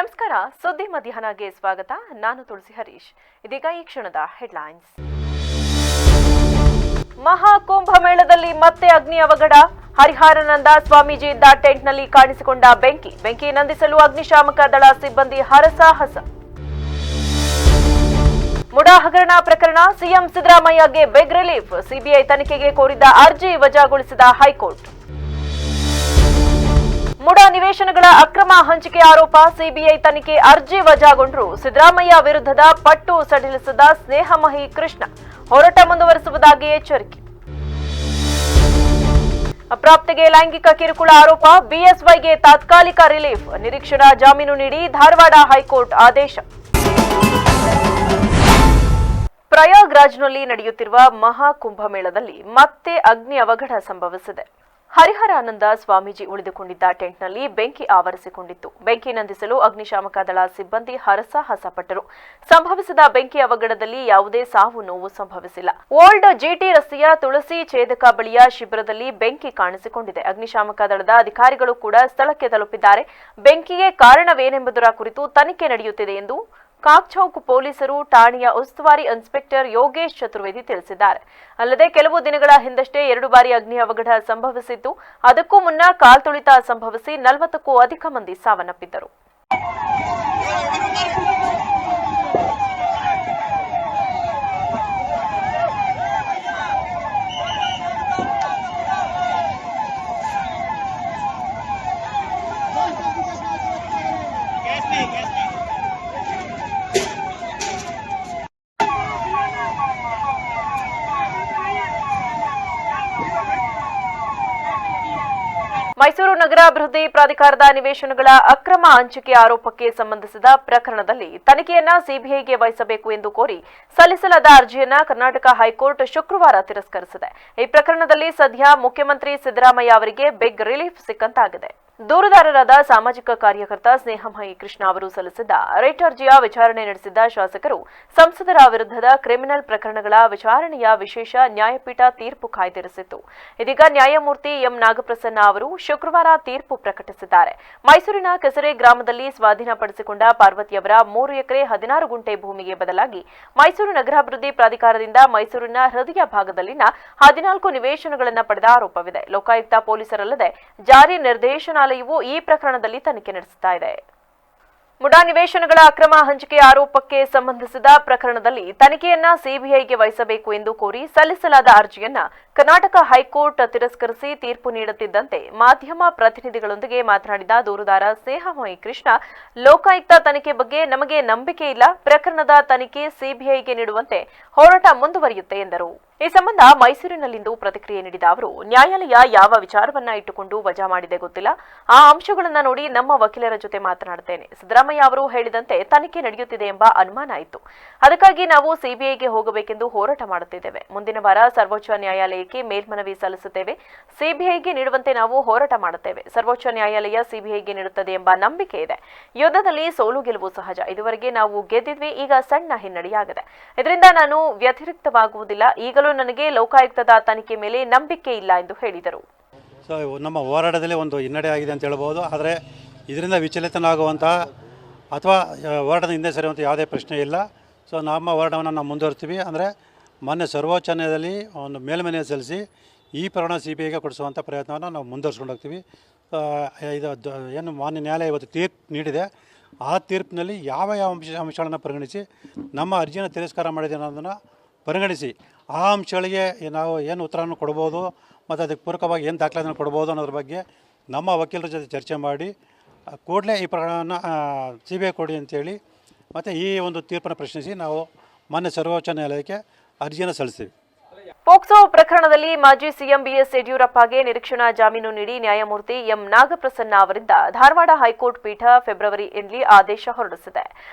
ನಮಸ್ಕಾರ. ಸುದ್ದಿ ಮಧ್ಯಾಹ್ನಗೆ ಸ್ವಾಗತ. ನಾನು ತುಳಸಿ ಹರೀಶ್. ಇದೀಗ ಈ ಕ್ಷಣದ ಹೆಡ್ಲೈನ್ಸ್. ಮಹಾಕುಂಭಮೇಳದಲ್ಲಿ ಮತ್ತೆ ಅಗ್ನಿ ಅವಘಡ. ಹರಿಹರಾನಂದ ಸ್ವಾಮೀಜಿ ಇದ್ದ ಟೆಂಟ್ನಲ್ಲಿ ಕಾಣಿಸಿಕೊಂಡ ಬೆಂಕಿ ನಂದಿಸಲು ಅಗ್ನಿಶಾಮಕ ದಳ ಸಿಬ್ಬಂದಿ ಹರಸಾಹಸ. ಮುಡಾ ಹಗರಣ ಪ್ರಕರಣ, ಸಿಎಂ ಸಿದ್ದರಾಮಯ್ಯಗೆ ಬಿಗ್ ರಿಲೀಫ್. ಸಿಬಿಐ ತನಿಖೆಗೆ ಕೋರಿದ ಅರ್ಜಿ ವಜಾಗೊಳಿಸಿದ ಹೈಕೋರ್ಟ್. ಮುಡಾ ನಿವೇಶನಗಳ ಅಕ್ರಮ ಹಂಚಿಕೆ ಆರೋಪ, ಸಿಬಿಐ ತನಿಖೆ ಅರ್ಜಿ ವಜಾಗೊಂಡರೂ ಸಿದ್ದರಾಮಯ್ಯ ವಿರುದ್ಧದ ಪಟ್ಟು ಸಡಿಲಿಸಿದ ಸ್ನೇಹಮಹಿ ಕೃಷ್ಣ. ಹೋರಾಟ ಮುಂದುವರಿಸುವುದಾಗಿ ಎಚ್ಚರಿಕೆ. ಅಪ್ರಾಪ್ತೆಗೆ ಲೈಂಗಿಕ ಕಿರುಕುಳ ಆರೋಪ, ಬಿಎಸ್ವೈಗೆ ತಾತ್ಕಾಲಿಕ ರಿಲೀಫ್. ನಿರೀಕ್ಷಣಾ ಜಾಮೀನು ನೀಡಿ ಧಾರವಾಡ ಹೈಕೋರ್ಟ್ ಆದೇಶ. ಪ್ರಯಾಗ್ರಾಜ್ನಲ್ಲಿ ನಡೆಯುತ್ತಿರುವ ಮಹಾಕುಂಭಮೇಳದಲ್ಲಿ ಮತ್ತೆ ಅಗ್ನಿ ಅವಘಡ ಸಂಭವಿಸಿದೆ. ಹರಿಹರಾನಂದ ಸ್ವಾಮೀಜಿ ಉಳಿದುಕೊಂಡಿದ್ದ ಟೆಂಟ್ನಲ್ಲಿ ಬೆಂಕಿ ಆವರಿಸಿಕೊಂಡಿತ್ತು. ಬೆಂಕಿ ನಂದಿಸಲು ಅಗ್ನಿಶಾಮಕ ದಳ ಸಿಬ್ಬಂದಿ ಹರಸಾಹಸ ಪಟ್ಟರು. ಸಂಭವಿಸಿದ ಬೆಂಕಿ ಅವಘಡದಲ್ಲಿ ಯಾವುದೇ ಸಾವು ನೋವು ಸಂಭವಿಸಿಲ್ಲ. ಓಲ್ಡ್ ಜಿಟಿ ರಸ್ತೆಯ ತುಳಸಿ ಛೇದಕ ಬಳಿಯ ಶಿಬಿರದಲ್ಲಿ ಬೆಂಕಿ ಕಾಣಿಸಿಕೊಂಡಿದೆ. ಅಗ್ನಿಶಾಮಕ ದಳದ ಅಧಿಕಾರಿಗಳು ಕೂಡ ಸ್ಥಳಕ್ಕೆ ತಲುಪಿದ್ದಾರೆ. ಬೆಂಕಿಗೆ ಕಾರಣವೇನೆಂಬುದರ ಕುರಿತು ತನಿಖೆ ನಡೆಯುತ್ತಿದೆ ಎಂದು ಕಾಕ್ಚೌಕ್ ಪೊಲೀಸರು ಠಾಣೆಯ ಉಸ್ತುವಾರಿ ಇನ್ಸ್ಪೆಕ್ಟರ್ ಯೋಗೇಶ್ ಚತುರ್ವೇದಿ ತಿಳಿಸಿದ್ದಾರೆ. ಅಲ್ಲದೆ ಕೆಲವು ದಿನಗಳ ಹಿಂದಷ್ಟೇ 2 ಬಾರಿ ಅಗ್ನಿ ಅವಘಡ ಸಂಭವಿಸಿದ್ದು, ಅದಕ್ಕೂ ಮುನ್ನ ಕಾಲ್ತುಳಿತ ಸಂಭವಿಸಿ 40ಕ್ಕೂ ಅಧಿಕ ಮಂದಿ ಸಾವನ್ನಪ್ಪಿದ್ದರು. ಮೈಸೂರು ನಗರ ಅಭಿವೃದ್ಧಿ ಪ್ರಾಧಿಕಾರದ ನಿವೇಶನಗಳ ಅಕ್ರಮ ಹಂಚಿಕೆ ಆರೋಪಕ್ಕೆ ಸಂಬಂಧಿಸಿದ ಪ್ರಕರಣದಲ್ಲಿ ತನಿಖೆಯನ್ನ ಸಿಬಿಐಗೆ ವಹಿಸಬೇಕು ಎಂದು ಕೋರಿ ಸಲ್ಲಿಸಲಾದ ಅರ್ಜಿಯನ್ನ ಕರ್ನಾಟಕ ಹೈಕೋರ್ಟ್ ಶುಕ್ರವಾರ ತಿರಸ್ಕರಿಸಿದೆ. ಈ ಪ್ರಕರಣದಲ್ಲಿ ಸದ್ಯ ಮುಖ್ಯಮಂತ್ರಿ ಸಿದ್ದರಾಮಯ್ಯ ಅವರಿಗೆ ಬಿಗ್ ರಿಲೀಫ್ ಸಿಕ್ಕಂತಾಗಿದೆ. ದೂರುದಾರರಾದ ಸಾಮಾಜಿಕ ಕಾರ್ಯಕರ್ತ ಸ್ನೇಹಮಹಿ ಕೃಷ್ಣ ಅವರು ಸಲ್ಲಿಸಿದ್ದ ರಿಟ್ ಅರ್ಜಿಯ ವಿಚಾರಣೆ ನಡೆಸಿದ್ದ ಶಾಸಕರು ಸಂಸದರ ವಿರುದ್ಧದ ಕ್ರಿಮಿನಲ್ ಪ್ರಕರಣಗಳ ವಿಚಾರಣೆಯ ವಿಶೇಷ ನ್ಯಾಯಪೀಠ ತೀರ್ಪು ಕಾಯ್ದಿರಿಸಿತ್ತು. ಇದೀಗ ನ್ಯಾಯಮೂರ್ತಿ ಎಂ ನಾಗಪ್ರಸನ್ನ ಅವರು ಶುಕ್ರವಾರ ತೀರ್ಪು ಪ್ರಕಟಿಸಿದ್ದಾರೆ. ಮೈಸೂರಿನ ಕೆಸರೆ ಗ್ರಾಮದಲ್ಲಿ ಸ್ವಾಧೀನಪಡಿಸಿಕೊಂಡ ಪಾರ್ವತಿಯವರ 3 ಎಕರೆ 16 ಗುಂಟೆ ಭೂಮಿಗೆ ಬದಲಾಗಿ ಮೈಸೂರು ನಗರಾಭಿವೃದ್ಧಿ ಪ್ರಾಧಿಕಾರದಿಂದ ಮೈಸೂರಿನ ಹೃದಯ ಭಾಗದಲ್ಲಿನ 14 ನಿವೇಶನಗಳನ್ನು ಪಡೆದ ಆರೋಪವಿದೆ. ಲೋಕಾಯುಕ್ತ ಪೊಲೀಸರಲ್ಲದೆ ಜಾರಿ ನಿರ್ದೇಶನಾಲಯವು ಈ ಪ್ರಕರಣದಲ್ಲಿ ತನಿಖೆ ನಡೆಸುತ್ತಾ ಇದೆ. ಮುಡಾ ನಿವೇಶನಗಳ ಅಕ್ರಮ ಹಂಚಿಕೆ ಆರೋಪಕ್ಕೆ ಸಂಬಂಧಿಸಿದ ಪ್ರಕರಣದಲ್ಲಿ ತನಿಖೆಯನ್ನ ಸಿಬಿಐಗೆ ವಹಿಸಬೇಕು ಎಂದು ಕೋರಿ ಸಲ್ಲಿಸಲಾದ ಅರ್ಜಿಯನ್ನ ಕರ್ನಾಟಕ ಹೈಕೋರ್ಟ್ ತಿರಸ್ಕರಿಸಿ ತೀರ್ಪು ನೀಡುತ್ತಿದ್ದಂತೆ ಮಾಧ್ಯಮ ಪ್ರತಿನಿಧಿಗಳೊಂದಿಗೆ ಮಾತನಾಡಿದ ದೂರುದಾರ ಸ್ನೇಹಮಯಿ ಕೃಷ್ಣ, ಲೋಕಾಯುಕ್ತ ತನಿಖೆ ಬಗ್ಗೆ ನಮಗೆ ನಂಬಿಕೆ ಇಲ್ಲ. ಪ್ರಕರಣದ ತನಿಖೆ ಸಿಬಿಐಗೆ ನೀಡುವಂತೆ ಹೋರಾಟ ಮುಂದುವರಿಯುತ್ತೆ ಎಂದರು. ಈ ಸಂಬಂಧ ಮೈಸೂರಿನಲ್ಲಿಂದು ಪ್ರತಿಕ್ರಿಯೆ ನೀಡಿದ ಅವರು, ನ್ಯಾಯಾಲಯ ಯಾವ ವಿಚಾರವನ್ನ ಇಟ್ಟುಕೊಂಡು ವಜಾ ಮಾಡಿದೆ ಗೊತ್ತಿಲ್ಲ. ಆ ಅಂಶಗಳನ್ನ ನೋಡಿ ನಮ್ಮ ವಕೀಲರ ಜೊತೆ ಮಾತನಾಡುತ್ತೇನೆ. ಸಿದ್ದರಾಮಯ್ಯ ಅವರು ಹೇಳಿದಂತೆ ತನಿಖೆ ನಡೆಯುತ್ತಿದೆ ಎಂಬ ಅನುಮಾನ ಇತ್ತು. ಅದಕ್ಕಾಗಿ ನಾವು ಸಿಬಿಐಗೆ ಹೋಗಬೇಕೆಂದು ಹೋರಾಟ ಮಾಡುತ್ತಿದ್ದೇವೆ. ಮುಂದಿನ ವಾರ ಸರ್ವೋಚ್ಚ ನ್ಯಾಯಾಲಯಕ್ಕೆ ಮೇಲ್ಮನವಿ ಸಲ್ಲಿಸುತ್ತೇವೆ. ಸಿಬಿಐಗೆ ನೀಡುವಂತೆ ನಾವು ಹೋರಾಟ ಮಾಡುತ್ತೇವೆ. ಸರ್ವೋಚ್ಚ ನ್ಯಾಯಾಲಯ ಸಿಬಿಐಗೆ ನೀಡುತ್ತದೆ ಎಂಬ ನಂಬಿಕೆ ಇದೆ. ಯುದ್ಧದಲ್ಲಿ ಸೋಲು ಗೆಲುವು ಸಹಜ. ಇದುವರೆಗೆ ನಾವು ಗೆದ್ದಿದ್ವಿ, ಈಗ ಸಣ್ಣ ಹಿನ್ನಡೆಯಾಗಿದೆ. ಇದರಿಂದ ನಾನು ವ್ಯತಿರಿಕ್ತವಾಗುವುದಿಲ್ಲ. ಈಗಲೂ ನನಗೆ ಲೋಕಾಯುಕ್ತದ ತನಿಖೆ ಮೇಲೆ ನಂಬಿಕೆ ಇಲ್ಲ ಎಂದು ಹೇಳಿದರು. ನಮ್ಮ ಹೋರಾಟದಲ್ಲಿ ಒಂದು ಹಿನ್ನಡೆ ಆಗಿದೆ ಅಂತ ಹೇಳ್ಬೋದು. ಆದರೆ ಇದರಿಂದ ವಿಚಲಿತನಾಗುವಂತಹ ಅಥವಾ ಹೋರಾಟದ ಹಿಂದೆ ಸರಿಯುವಂಥ ಯಾವುದೇ ಪ್ರಶ್ನೆ ಇಲ್ಲ. ನಮ್ಮ ಹೋರಾಟವನ್ನು ನಾವು ಮುಂದುವರಿಸ್ತೀವಿ. ಅಂದರೆ ಮೊನ್ನೆ ಸರ್ವೋಚ್ಚ ನ್ಯಾಯಾಲಯದಲ್ಲಿ ಒಂದು ಮೇಲ್ಮನವಿ ಸಲ್ಲಿಸಿ ಈ ಪ್ರಕರಣ ಸಿಬಿಐಗೆ ಕೊಡಿಸುವಂಥ ಪ್ರಯತ್ನವನ್ನು ನಾವು ಮುಂದುವರಿಸ್ಕೊಂಡು ಹೋಗ್ತೀವಿ. ಇದು ಏನು ಮಾನ್ಯ ನ್ಯಾಯಾಲಯ ಇವತ್ತು ತೀರ್ಪು ನೀಡಿದೆ. ಆ ತೀರ್ಪಿನಲ್ಲಿ ಯಾವ ಅಂಶಗಳನ್ನು ಪರಿಗಣಿಸಿ ನಮ್ಮ ಅರ್ಜಿಯನ್ನು ತಿರಸ್ಕಾರ ಮಾಡಿದೆ ಅನ್ನೋದನ್ನು ಪರಿಗಣಿಸಿ ಆ ಅಂಶಗಳಿಗೆ ನಾವು ಏನು ಉತ್ತರವನ್ನು ಕೊಡ್ಬೋದು ಮತ್ತು ಅದಕ್ಕೆ ಪೂರಕವಾಗಿ ಏನು ದಾಖಲಾತಿಯನ್ನು ಕೊಡ್ಬೋದು ಅನ್ನೋದ್ರ ಬಗ್ಗೆ ನಮ್ಮ ವಕೀಲರ ಜೊತೆ ಚರ್ಚೆ ಮಾಡಿ ಕೂಡಲೇ ಈ ಪ್ರಕರಣವನ್ನು ಸಿಬಿಐ ಕೊಡಿ ಅಂತೇಳಿ ಮತ್ತು ಈ ಒಂದು ತೀರ್ಪನ್ನು ಪ್ರಶ್ನಿಸಿ ನಾವು ಮಾನ್ಯ ಸರ್ವೋಚ್ಚ ನ್ಯಾಯಾಲಯಕ್ಕೆ ಅರ್ಜಿಯನ್ನು ಸಲ್ಲಿಸ್ತೀವಿ. ಪೋಕ್ಸೋ ಪ್ರಕರಣದಲ್ಲಿ ಮಾಜಿ ಸಿಎಂ ಬಿಎಸ್ ಯಡಿಯೂರಪ್ಪಗೆ ನಿರೀಕ್ಷಣಾ ಜಾಮೀನು ನೀಡಿ ನ್ಯಾಯಮೂರ್ತಿ ಎಂ ನಾಗಪ್ರಸನ್ನ ಅವರಿಂದ ಧಾರವಾಡ ಹೈಕೋರ್ಟ್ ಪೀಠ ಫೆಬ್ರವರಿಯಲ್ಲಿ ಆದೇಶ ಹೊರಡಿಸಿದೆ.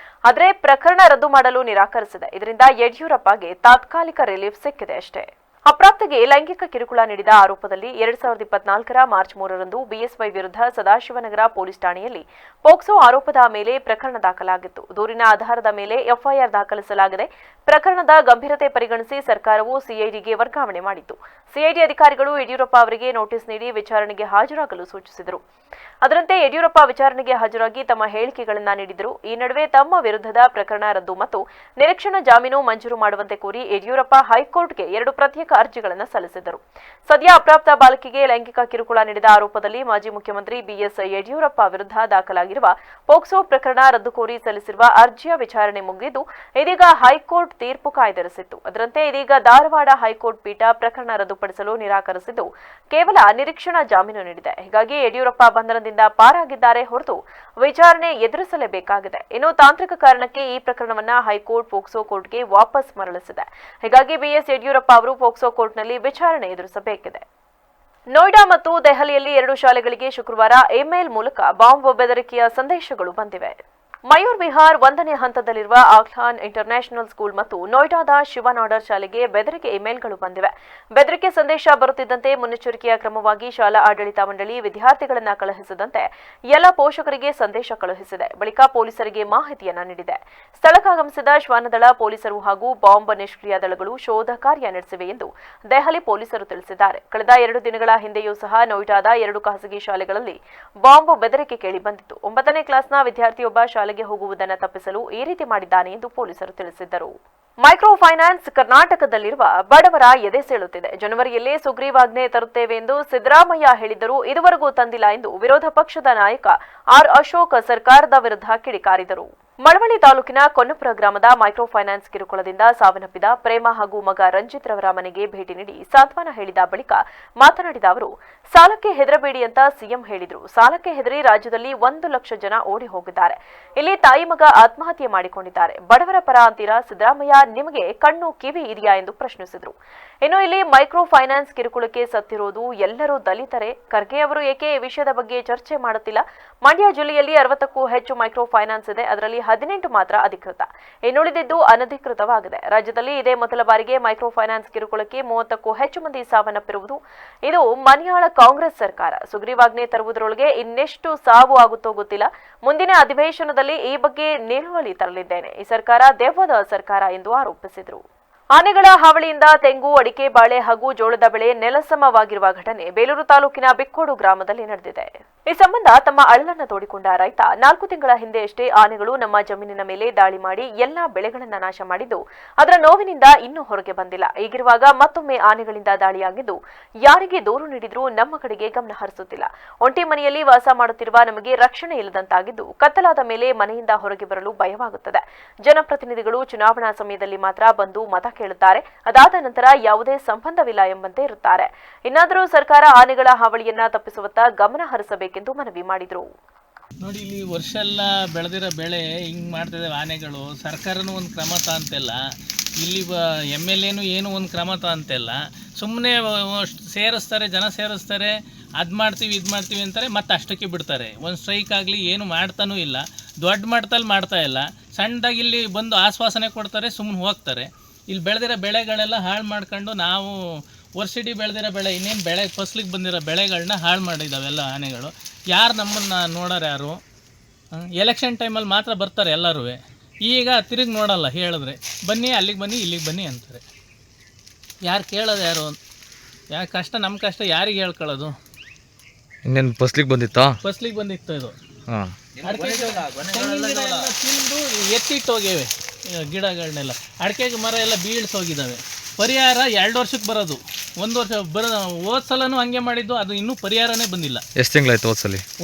ಆದರೆ ಪ್ರಕರಣ ರದ್ದು ಮಾಡಲು ನಿರಾಕರಿಸಿದೆ. ಇದರಿಂದ ಯಡಿಯೂರಪ್ಪಗೆ ತಾತ್ಕಾಲಿಕ ರಿಲೀಫ್ ಸಿಕ್ಕಿದೆ ಅಷ್ಟೇ. ಅಪ್ರಾಪ್ತೆಗೆ ಲೈಂಗಿಕ ಕಿರುಕುಳ ನೀಡಿದ ಆರೋಪದಲ್ಲಿ 2024ರ ಮಾರ್ಚ್ 3ರಂದು ಬಿಎಸ್ವೈ ವಿರುದ್ಧ ಸದಾಶಿವನಗರ ಪೊಲೀಸ್ ಠಾಣೆಯಲ್ಲಿ ಪೋಕ್ಸೋ ಆರೋಪದ ಮೇಲೆ ಪ್ರಕರಣ ದಾಖಲಾಗಿತ್ತು. ದೂರಿನ ಆಧಾರದ ಮೇಲೆ ಎಫ್ಐಆರ್ ದಾಖಲಿಸಲಾಗಿದೆ. ಪ್ರಕರಣದ ಗಂಭೀರತೆ ಪರಿಗಣಿಸಿ ಸರ್ಕಾರವು ಸಿಐಡಿಗೆ ವರ್ಗಾವಣೆ ಮಾಡಿತ್ತು. ಸಿಐಡಿ ಅಧಿಕಾರಿಗಳು ಯಡಿಯೂರಪ್ಪ ಅವರಿಗೆ ನೋಟಿಸ್ ನೀಡಿ ವಿಚಾರಣೆಗೆ ಹಾಜರಾಗಲು ಸೂಚಿಸಿದರು. ಅದರಂತೆ ಯಡಿಯೂರಪ್ಪ ವಿಚಾರಣೆಗೆ ಹಾಜರಾಗಿ ತಮ್ಮ ಹೇಳಿಕೆಗಳನ್ನು ನೀಡಿದರು. ಈ ನಡುವೆ ತಮ್ಮ ವಿರುದ್ಧದ ಪ್ರಕರಣ ರದ್ದು ಮತ್ತು ನಿರೀಕ್ಷಣಾ ಜಾಮೀನು ಮಂಜೂರು ಮಾಡುವಂತೆ ಕೋರಿ ಯಡಿಯೂರಪ್ಪ ಹೈಕೋರ್ಟ್ಗೆ 2 ಪ್ರತ್ಯೇಕ ಅರ್ಜಿಗಳನ್ನು ಸಲ್ಲಿಸಿದರು. ಸದ್ಯ ಅಪ್ರಾಪ್ತ ಬಾಲಕಿಗೆ ಲೈಂಗಿಕ ಕಿರುಕುಳ ನೀಡಿದ ಆರೋಪದಲ್ಲಿ ಮಾಜಿ ಮುಖ್ಯಮಂತ್ರಿ ಬಿಎಸ್ ಯಡಿಯೂರಪ್ಪ ವಿರುದ್ಧ ದಾಖಲಾಗಿರುವ ಪೋಕ್ಸೋ ಪ್ರಕರಣ ರದ್ದು ಕೋರಿ ಸಲ್ಲಿಸಿರುವ ಅರ್ಜಿಯ ವಿಚಾರಣೆ ಮುಗಿದಿದ್ದು, ಇದೀಗ ಹೈಕೋರ್ಟ್ ತೀರ್ಪು ಕಾಯ್ದಿರಿಸಿತ್ತು. ಅದರಂತೆ ಇದೀಗ ಧಾರವಾಡ ಹೈಕೋರ್ಟ್ ಪೀಠ ಪ್ರಕರಣ ರದ್ದುಪಡಿಸಲು ನಿರಾಕರಿಸಿದ್ದು, ಕೇವಲ ನಿರೀಕ್ಷಣಾ ಜಾಮೀನು ನೀಡಿದೆ. ಹೀಗಾಗಿ ಯಡಿಯೂರಪ್ಪ ಬಂಧನದಿಂದ ಪಾರಾಗಿದ್ದಾರೆ ಹೊರತು ವಿಚಾರಣೆ ಎದುರಿಸಲೇಬೇಕಾಗಿದೆ. ಇನ್ನು ತಾಂತ್ರಿಕ ಕಾರಣಕ್ಕೆ ಈ ಪ್ರಕರಣವನ್ನ ಹೈಕೋರ್ಟ್ ಪೋಕ್ಸೋ ಕೋರ್ಟ್ಗೆ ವಾಪಸ್ ಮರಳಿಸಿದೆ. ಹೀಗಾಗಿ ಬಿಎಸ್ ಯಡಿಯೂರಪ್ಪ ಅವರು ಪೋಕ್ಸೋ ಕೋರ್ಟ್ನಲ್ಲಿ ವಿಚಾರಣೆ ಎದುರಿಸಬೇಕಿದೆ. ನೋಯ್ಡಾ ಮತ್ತು ದೆಹಲಿಯಲ್ಲಿ 2 ಶಾಲೆಗಳಿಗೆ ಶುಕ್ರವಾರ ಇಮೇಲ್ ಮೂಲಕ ಬಾಂಬ್ ಬೆದರಿಕೆಯ ಸಂದೇಶಗಳು ಬಂದಿವೆ. ಮಯೂರ್ ವಿಹಾರ್ 1ನೇ ಹಂತದಲ್ಲಿರುವ ಆಕ್ಲಾನ್ ಇಂಟರ್ನ್ಯಾಷನಲ್ ಸ್ಕೂಲ್ ಮತ್ತು ನೋಯ್ಡಾದ ಶಿವನಾಡರ್ ಶಾಲೆಗೆ ಬೆದರಿಕೆ ಇಮೇಲ್ಗಳು ಬಂದಿವೆ. ಬೆದರಿಕೆ ಸಂದೇಶ ಬರುತ್ತಿದ್ದಂತೆ ಮುನ್ನೆಚ್ಚರಿಕೆಯ ಕ್ರಮವಾಗಿ ಶಾಲಾ ಆಡಳಿತ ಮಂಡಳಿ ವಿದ್ಯಾರ್ಥಿಗಳನ್ನು ಕಳುಹಿಸದಂತೆ ಎಲ್ಲ ಪೋಷಕರಿಗೆ ಸಂದೇಶ ಕಳುಹಿಸಿದೆ. ಬಳಿಕ ಪೊಲೀಸರಿಗೆ ಮಾಹಿತಿಯನ್ನ ನೀಡಿದೆ. ಸ್ಥಳಕ್ಕಾಗಮಿಸಿದ ಶ್ವಾನದಳ ಪೊಲೀಸರು ಹಾಗೂ ಬಾಂಬ್ ನಿಷ್ಕ್ರಿಯ ದಳಗಳು ಶೋಧ ಕಾರ್ಯ ನಡೆಸಿವೆ ಎಂದು ದೆಹಲಿ ಪೊಲೀಸರು ತಿಳಿಸಿದ್ದಾರೆ. ಕಳೆದ 2 ದಿನಗಳ ಹಿಂದೆಯೂ ಸಹ ನೋಯ್ಡಾದ 2 ಖಾಸಗಿ ಶಾಲೆಗಳಲ್ಲಿ ಬಾಂಬ್ ಬೆದರಿಕೆ ಕೇಳಿಬಂದಿತ್ತು. 9ನೇ ಕ್ಲಾಸ್ನ ವಿದ್ಯಾರ್ಥಿಯೊಬ್ಬ ಶಾಲೆಗೆ ಹೋಗುವುದನ್ನು ತಪ್ಪಿಸಲು ಈ ರೀತಿ ಮಾಡಿದ್ದಾನೆ ಎಂದು ಪೊಲೀಸರು ತಿಳಿಸಿದ್ದರು. ಮೈಕ್ರೋ ಫೈನಾನ್ಸ್ ಕರ್ನಾಟಕದಲ್ಲಿರುವ ಬಡವರ ಎದೆ ಸೆಳುತ್ತಿದೆ. ಜನವರಿಯಲ್ಲೇ ಸುಗ್ರೀವಾಜ್ಞೆ ತರುತ್ತೇವೆ ಎಂದು ಸಿದ್ದರಾಮಯ್ಯ ಹೇಳಿದ್ದರೂ ಇದುವರೆಗೂ ತಂದಿಲ್ಲ ಎಂದು ವಿರೋಧ ಪಕ್ಷದ ನಾಯಕ ಆರ್ ಅಶೋಕ್ ಸರ್ಕಾರದ ವಿರುದ್ಧ ಕಿಡಿಕಾರಿದರು. ಮಳವಳ್ಳಿ ತಾಲೂಕಿನ ಕೊನ್ನಪುರ ಗ್ರಾಮದ ಮೈಕ್ರೋ ಫೈನಾನ್ಸ್ ಕಿರುಕುಳದಿಂದ ಸಾವನ್ನಪ್ಪಿದ ಪ್ರೇಮ ಹಾಗೂ ಮಗ ರಂಜಿತ್ ರವರ ಮನೆಗೆ ಭೇಟಿ ನೀಡಿ ಸಾಂತ್ವನ ಹೇಳಿದ ಬಳಿಕ ಮಾತನಾಡಿದ ಅವರು, ಸಾಲಕ್ಕೆ ಹೆದರಬೇಡಿ ಅಂತ ಸಿಎಂ ಹೇಳಿದ್ರು. ಸಾಲಕ್ಕೆ ಹೆದರಿ ರಾಜ್ಯದಲ್ಲಿ 1 ಲಕ್ಷ ಜನ ಓಡಿ ಹೋಗಿದ್ದಾರೆ. ಇಲ್ಲಿ ತಾಯಿ ಮಗ ಆತ್ಮಹತ್ಯೆ ಮಾಡಿಕೊಂಡಿದ್ದಾರೆ. ಬಡವರ ಪರ ಅಂತೀರಾ? ಸಿದ್ದರಾಮಯ್ಯ ನಿಮಗೆ ಕಣ್ಣು ಕಿವಿ ಇದೆಯಾ ಎಂದು ಪ್ರಶ್ನಿಸಿದರು. ಇನ್ನು ಇಲ್ಲಿ ಮೈಕ್ರೋ ಫೈನಾನ್ಸ್ ಕಿರುಕುಳಕ್ಕೆ ಸತ್ತಿರೋದು ಎಲ್ಲರೂ ದಲಿತರೇ. ಖರ್ಗೆ ಅವರು ಏಕೆ ಈ ವಿಷಯದ ಬಗ್ಗೆ ಚರ್ಚೆ ಮಾಡುತ್ತಿಲ್ಲ? ಮಂಡ್ಯ ಜಿಲ್ಲೆಯಲ್ಲಿ 60ಕ್ಕೂ ಹೆಚ್ಚು ಮೈಕ್ರೋ ಫೈನಾನ್ಸ್ ಇದೆ. ಅದರಲ್ಲಿ 18 ಮಾತ್ರ ಅಧಿಕೃತ, ಇನ್ನುಳಿದಿದ್ದು ಅನಧಿಕೃತವಾಗಿದೆ. ರಾಜ್ಯದಲ್ಲಿ ಇದೇ ಮೊದಲ ಬಾರಿಗೆ ಮೈಕ್ರೋ ಫೈನಾನ್ಸ್ ಕಿರುಕುಳಕ್ಕೆ 30ಕ್ಕೂ ಹೆಚ್ಚು ಮಂದಿ ಸಾವನ್ನಪ್ಪಿರುವುದು. ಇದು ಮನ್ಯಾಳ ಕಾಂಗ್ರೆಸ್ ಸರ್ಕಾರ. ಸುಗ್ರೀವಾಜ್ಞೆ ತರುವುದರೊಳಗೆ ಇನ್ನೆಷ್ಟು ಸಾವು ಆಗುತ್ತೋ ಗೊತ್ತಿಲ್ಲ. ಮುಂದಿನ ಅಧಿವೇಶನದಲ್ಲಿ ಈ ಬಗ್ಗೆ ನಿಲುವಳಿ ತರಲಿದ್ದೇನೆ. ಈ ಸರ್ಕಾರ ದೆವ್ವದ ಸರ್ಕಾರ ಎಂದು ಆರೋಪಿಸಿದರು. ಆನೆಗಳ ಹಾವಳಿಯಿಂದ ತೆಂಗು, ಅಡಿಕೆ, ಬಾಳೆ ಹಾಗೂ ಜೋಳದ ಬೆಳೆ ನೆಲಸಮವಾಗಿರುವ ಘಟನೆ ಬೇಲೂರು ತಾಲೂಕಿನ ಬಿಕ್ಕೋಡು ಗ್ರಾಮದಲ್ಲಿ ನಡೆದಿದೆ. ಈ ಸಂಬಂಧ ತಮ್ಮ ಅಳಲನ್ನು ತೋಡಿಕೊಂಡ ರೈತ 4 ತಿಂಗಳ ಹಿಂದೆಯಷ್ಟೇ ಆನೆಗಳು ನಮ್ಮ ಜಮೀನಿನ ಮೇಲೆ ದಾಳಿ ಮಾಡಿ ಎಲ್ಲಾ ಬೆಳೆಗಳನ್ನು ನಾಶ ಮಾಡಿದ್ದು, ಅದರ ನೋವಿನಿಂದ ಇನ್ನೂ ಹೊರಗೆ ಬಂದಿಲ್ಲ. ಹೀಗಿರುವಾಗ ಮತ್ತೊಮ್ಮೆ ಆನೆಗಳಿಂದ ದಾಳಿಯಾಗಿದ್ದು, ಯಾರಿಗೆ ದೂರು ನೀಡಿದ್ರೂ ನಮ್ಮ ಕಡೆಗೆ ಗಮನ ಹರಿಸುತ್ತಿಲ್ಲ. ಒಂಟಿ ಮನೆಯಲ್ಲಿ ವಾಸ ಮಾಡುತ್ತಿರುವ ನಮಗೆ ರಕ್ಷಣೆ ಇಲ್ಲದಂತಾಗಿದ್ದು, ಕತ್ತಲಾದ ಮೇಲೆ ಮನೆಯಿಂದ ಹೊರಗೆ ಬರಲು ಭಯವಾಗುತ್ತದೆ. ಜನಪ್ರತಿನಿಧಿಗಳು ಚುನಾವಣಾ ಸಮಯದಲ್ಲಿ ಮಾತ್ರ ಬಂದು ಮತ ಕೇಳುತ್ತಾರೆ. ಅದಾದ ನಂತರ ಯಾವುದೇ ಸಂಬಂಧವಿಲ್ಲ ಎಂಬಂತೆ ಇರುತ್ತಾರೆ. ಇನ್ನಾದರೂ ಸರ್ಕಾರ ಆನೆಗಳ ಹಾವಳಿಯನ್ನ ತಪ್ಪಿಸುವತ್ತ ಗಮನ ಹರಿಸಬೇಕೆಂದು ಮನವಿ ಮಾಡಿದರು. ನೋಡಿ, ಇಲ್ಲಿ ವರ್ಷ ಎಲ್ಲ ಬೆಳೆದಿರೋ ಬೆಳೆ ಹಿಂಗೆ ಮಾಡ್ತಿದ್ದಾವೆ ಆನೆಗಳು. ಸರ್ಕಾರನೂ ಒಂದು ಕ್ರಮ ತಾಂತಿಲ್ಲ, ಇಲ್ಲಿ MLAನೂ ಏನು ಒಂದು ಕ್ರಮ ತಾಂತಿಲ್ಲ. ಸುಮ್ಮನೆ ಸೇರಿಸ್ತಾರೆ, ಜನ ಸೇರಿಸ್ತಾರೆ, ಅದು ಮಾಡ್ತೀವಿ ಇದು ಮಾಡ್ತೀವಿ ಅಂತಾರೆ, ಮತ್ತು ಅಷ್ಟಕ್ಕೆ ಬಿಡ್ತಾರೆ. ಒಂದು ಸ್ಟ್ರೈಕ್ ಆಗಲಿ ಏನು ಮಾಡ್ತಾನೂ ಇಲ್ಲ. ದೊಡ್ಡ ಮಟ್ಟದಲ್ಲಿ ಮಾಡ್ತಾ ಇಲ್ಲ. ಸಣ್ಣದಾಗಿ ಇಲ್ಲಿ ಬಂದು ಆಶ್ವಾಸನೆ ಕೊಡ್ತಾರೆ, ಸುಮ್ಮನೆ ಹೋಗ್ತಾರೆ. ಇಲ್ಲಿ ಬೆಳೆದಿರೋ ಬೆಳೆಗಳೆಲ್ಲ ಹಾಳು ಮಾಡ್ಕೊಂಡು ನಾವು ವರ್ಷಿಡೀ ಬೆಳೆದಿರೋ ಬೆಳೆ, ಇನ್ನೇನು ಬೆಳೆ ಫಸಲಿಗೆ ಬಂದಿರೋ ಬೆಳೆಗಳನ್ನ ಹಾಳು ಮಾಡಿದ್ದಾವೆಲ್ಲ ಆನೆಗಳು. ಯಾರು ನಮ್ಮನ್ನು ನೋಡೋರು ಯಾರು? ಎಲೆಕ್ಷನ್ ಟೈಮಲ್ಲಿ ಮಾತ್ರ ಬರ್ತಾರೆ ಎಲ್ಲರೂ. ಈಗ ತಿರುಗಿ ನೋಡಲ್ಲ. ಹೇಳಿದ್ರೆ ಬನ್ನಿ, ಅಲ್ಲಿಗೆ ಬನ್ನಿ, ಇಲ್ಲಿಗೆ ಬನ್ನಿ ಅಂತಾರೆ. ಯಾರು ಕೇಳೋದು ಯಾರು? ಯಾರು ಕಷ್ಟ, ನಮ್ಮ ಕಷ್ಟ ಯಾರಿಗೆ ಹೇಳ್ಕೊಳ್ಳೋದು? ಇನ್ನೇನು ಫಸ್ಲಿಗೆ ಬಂದಿತ್ತಾ? ಫಸ್ಲಿಗೆ ಬಂದಿತ್ತು ಇದು. ಹಾಂ, ತಿಂದು ಎತ್ತಿಟ್ಟು ಹೋಗಿವೆ ಗಿಡಗಳನ್ನೆಲ್ಲ. ಅಡಿಕೆ ಮರ ಎಲ್ಲ ಬೀಳ್ಸೋಗಿದ್ದಾವೆ. ಪರಿಹಾರ 2 ವರ್ಷಕ್ಕೆ ಬರೋದು, 1 ವರ್ಷ ಬರೋದು. ಹೋದ ಸಲನೂ ಹಂಗೆ ಮಾಡಿದ್ದು, ಅದು ಇನ್ನೂ ಪರಿಹಾರನೇ ಬಂದಿಲ್ಲ. ಎಷ್ಟು ತಿಂಗಳಾಯ್ತು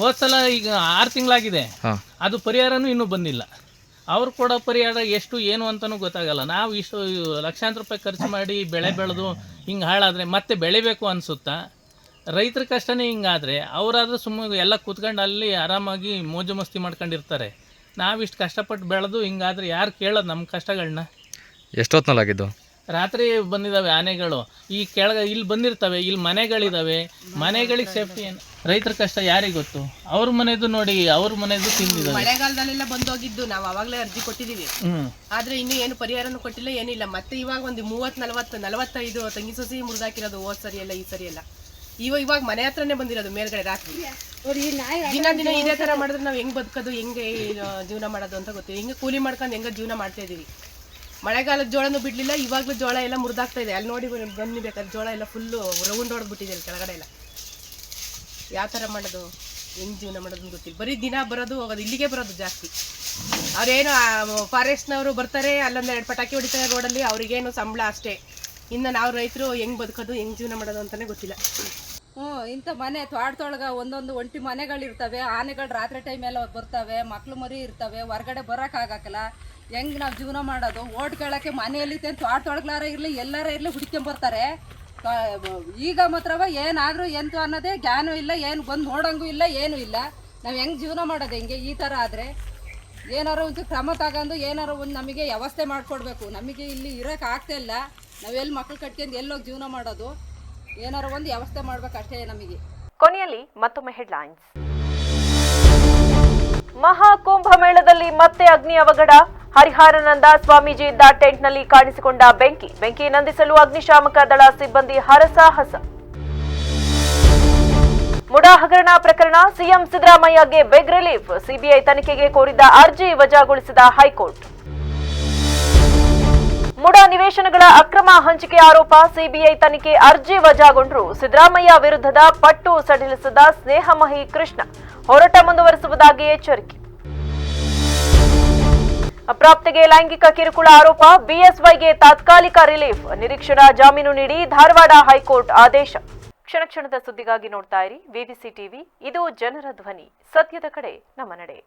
ಹೋದ ಸಲ? ಈಗ 6 ತಿಂಗಳಾಗಿದೆ. ಹಾಂ, ಅದು ಪರಿಹಾರನೂ ಇನ್ನೂ ಬಂದಿಲ್ಲ. ಅವ್ರು ಕೊಡೋ ಪರಿಹಾರ ಎಷ್ಟು ಏನು ಅಂತಲೂ ಗೊತ್ತಾಗಲ್ಲ. ನಾವು ಇಷ್ಟು ಲಕ್ಷಾಂತರ ರೂಪಾಯಿ ಖರ್ಚು ಮಾಡಿ ಬೆಳೆ ಬೆಳೆದು ಹಿಂಗೆ ಹಾಳಾದರೆ ಮತ್ತೆ ಬೆಳಿಬೇಕು ಅನಿಸುತ್ತಾ? ರೈತರ ಕಷ್ಟನೇ ಹಿಂಗಾದರೆ ಅವರಾದರೂ ಸುಮ್ಮನೆ ಎಲ್ಲ ಕೂತ್ಕೊಂಡು ಅಲ್ಲಿ ಆರಾಮಾಗಿ ಮೋಜು ಮಸ್ತಿ ಮಾಡ್ಕೊಂಡಿರ್ತಾರೆ. ನಾವಿಷ್ಟು ಕಷ್ಟಪಟ್ಟು ಬೆಳೆದು ಹಿಂಗಾದರೆ ಯಾರು ಕೇಳೋದು ನಮ್ಮ ಕಷ್ಟಗಳನ್ನ? ಎಷ್ಟೊತ್ತಿನಲ್ಲಾಗಿದ್ದು? ರಾತ್ರಿ ಬಂದಿದ್ದಾವೆ ಆನೆಗಳು. ಈ ಕೆಳಗೆ ಇಲ್ಲಿ ಬಂದಿರ್ತವೆ. ಇಲ್ಲಿ ಮನೆಗಳಿದ್ದಾವೆ. ಮನೆಗಳಿಗೆ ಸೇಫ್ಟಿ ಏನು? ರೈತರ ಕಷ್ಟ ಯಾರಿಗೆ ಗೊತ್ತು? ಅವ್ರ ಮನೆದು ನೋಡಿ, ಅವ್ರ ಮನೆದು ತಿಂದಿದ್ದಾರೆ. ಮಳೆಗಾಲದಲ್ಲೆಲ್ಲ ಬಂದೋಗಿದ್ದು ನಾವು ಅವಾಗಲೇ ಅರ್ಜಿ ಕೊಟ್ಟಿದ್ದೀವಿ. ಆದ್ರೆ ಇನ್ನೂ ಏನು ಪರಿಹಾರನೂ ಕೊಟ್ಟಿಲ್ಲ, ಏನಿಲ್ಲ. ಮತ್ತೆ ಇವಾಗ ಒಂದು 30-45 ತಂಗಿ ಸೊಸಿ ಮುರಿದಾಕಿರೋದು ಹೋದ್ ಸರಿ ಎಲ್ಲ, ಈ ಸರಿ ಎಲ್ಲ. ಇವಾಗ ಮನೆ ಹತ್ರನೇ ಬಂದಿರೋದು ಮೇಲ್ಗಡೆ ರಾತ್ರಿ. ದಿನ ಇದೇ ತರ ಮಾಡಿದ್ರೆ ನಾವು ಹೆಂಗ್ ಬದುಕೋದು, ಹೆಂಗೆ ಜೀವನ ಮಾಡೋದು ಅಂತ ಗೊತ್ತಿಲ್ಲ. ಹಿಂಗೆ ಕೂಲಿ ಮಾಡ್ಕೊಂಡು ಹೆಂಗ ಜೀವನ ಮಾಡ್ತಾ ಇದೀವಿ. ಮಳೆಗಾಲದ ಜೋಳನೂ ಬಿಡ್ಲಿಲ್ಲ, ಇವಾಗ್ಲೂ ಜೋಳ ಎಲ್ಲ ಮುರಿದಾಗ್ತಾ ಇದೆ. ಅಲ್ಲಿ ನೋಡಿ ಬನ್ನಿ ಬೇಕಾದ್ರೆ ಜೋಳ ಎಲ್ಲ ಫುಲ್ಲು ರೌಂಡ್ ಹೊಡೆದ್ಬಿಟ್ಟಿದೆ ಕೆಳಗಡೆ ಎಲ್ಲ. ಯಾವ ಥರ ಮಾಡೋದು, ಹೆಂಗೆ ಜೀವನ ಮಾಡೋದು ಗೊತ್ತಿಲ್ಲ. ಬರೀ ದಿನ ಬರೋದು ಹೋಗೋದು, ಇಲ್ಲಿಗೆ ಬರೋದು ಜಾಸ್ತಿ. ಅವ್ರೇನು ಫಾರೆಸ್ಟ್ನವರು ಬರ್ತಾರೆ, ಅಲ್ಲೊಂದು 2 ಪಟಾಕಿ ಹೊಡಿತಾರೆ ರೋಡಲ್ಲಿ, ಅವ್ರಿಗೇನು ಸಂಬಳ ಅಷ್ಟೇ. ಇನ್ನು ನಾವು ರೈತರು ಹೆಂಗೆ ಬದುಕೋದು, ಹೆಂಗೆ ಜೀವನ ಮಾಡೋದು ಅಂತಲೇ ಗೊತ್ತಿಲ್ಲ. ಇಂಥ ಮನೆ ತೋಟದೊಳಗೆ ಒಂದೊಂದು ಒಂಟಿ ಮನೆಗಳಿರ್ತವೆ. ಆನೆಗಳು ರಾತ್ರಿ ಟೈಮೆಲ್ಲ ಬರ್ತವೆ, ಮಕ್ಳು ಮರಿ ಇರ್ತವೆ, ಹೊರಗಡೆ ಬರೋಕ್ಕಾಗಲ್ಲ. ಹೆಂಗೆ ನಾವು ಜೀವನ ಮಾಡೋದು? ಓಟ್ ಕೇಳೋಕ್ಕೆ ಮನೆಯಲ್ಲಿ ತೋಟದೊಳಗ್ಲಾರ ಇರಲಿ ಎಲ್ಲಾರ ಇರಲಿ ಹುಡ್ಕೊಂಬರ್ತಾರೆ. ಈಗ ಮಾತ್ರವ ಏನಾದರೂ ಎಂತು ಅನ್ನೋದೇ ಜ್ಞಾನ ಇಲ್ಲ, ಏನು ಬಂದು ನೋಡೋಂಗೂ ಇಲ್ಲ, ಏನೂ ಇಲ್ಲ. ನಾವು ಹೆಂಗೆ ಜೀವನ ಮಾಡೋದು? ಹೆಂಗೆ ಈ ಥರ ಆದರೆ ಏನಾರು ಒಂದು ಕ್ರಮ ತಗೊಂಡು ಏನಾರು ಒಂದು ನಮಗೆ ವ್ಯವಸ್ಥೆ ಮಾಡಿಕೊಡ್ಬೇಕು. ನಮಗೆ ಇಲ್ಲಿ ಇರೋಕೆ ಆಗ್ತಾ ಇಲ್ಲ. ನಾವೆಲ್ಲಿ ಮಕ್ಳು ಕಟ್ಕೊಂಡು ಎಲ್ಲೋಗಿ ಜೀವನ ಮಾಡೋದು? ಏನಾರು ಒಂದು ವ್ಯವಸ್ಥೆ ಮಾಡ್ಬೇಕು ಅಷ್ಟೇ ನಮಗೆ. ಕೊನೆಯಲ್ಲಿ ಮತ್ತೊಮ್ಮೆ ಹೆಡ್ಲೈನ್ಸ್. ಮಹಾಕುಂಭಮೇಳದಲ್ಲಿ ಮತ್ತೆ ಅಗ್ನಿ ಅವಘಡ. ಹರಿಹರಾನಂದ ಸ್ವಾಮೀಜಿ ಇದ್ದ ಟೆಂಟ್ನಲ್ಲಿ ಕಾಣಿಸಿಕೊಂಡ ಬೆಂಕಿ ನಂದಿಸಲು ಅಗ್ನಿಶಾಮಕ ದಳ ಸಿಬ್ಬಂದಿ ಹರಸಾಹಸ. ಮುಡಾ ಹಗರಣ ಪ್ರಕರಣ, ಸಿಎಂ ಸಿದ್ದರಾಮಯ್ಯಗೆ ಬಿಗ್ ರಿಲೀಫ್. ಸಿಬಿಐ ತನಿಖೆಗೆ ಕೋರಿದ್ದ ಅರ್ಜಿ ವಜಾಗೊಳಿಸಿದ ಹೈಕೋರ್ಟ್. ಮುಡಾ ನಿವೇಶನಗಳ ಅಕ್ರಮ ಹಂಚಿಕೆ ಆರೋಪ, ಸಿಬಿಐ ತನಿಖೆ ಅರ್ಜಿ ವಜಾಗೊಂಡ್ರು ಸಿದ್ದರಾಮಯ್ಯ ವಿರುದ್ಧದ ಪಟ್ಟು ಸಡಿಲಿಸಿದ ಸ್ನೇಹಮಹಿ ಕೃಷ್ಣ. ಹೋರಾಟ ಮುಂದುವರಿಸುವುದಾಗಿ ಎಚ್ಚರಿಕೆ. ಅಪ್ರಾಪ್ತೆಗೆ ಲೈಂಗಿಕ ಕಿರುಕುಳ ಆರೋಪ, ಬಿಎಸ್ವೈಗೆ ತಾತ್ಕಾಲಿಕ ರಿಲೀಫ್. ನಿರೀಕ್ಷಣಾ ಜಾಮೀನು ನೀಡಿ ಧಾರವಾಡ ಹೈಕೋರ್ಟ್ ಆದೇಶ. ಕ್ಷಣದ ಸುದ್ದಿಗಾಗಿ ನೋಡ್ತಾ ಇರಿ ವಿಬಿಸಿ ಟಿವಿ. ಇದು ಜನರ ಧ್ವನಿ, ಸತ್ಯದ ಕಡೆ ನಮ್ಮ ನಡೆ.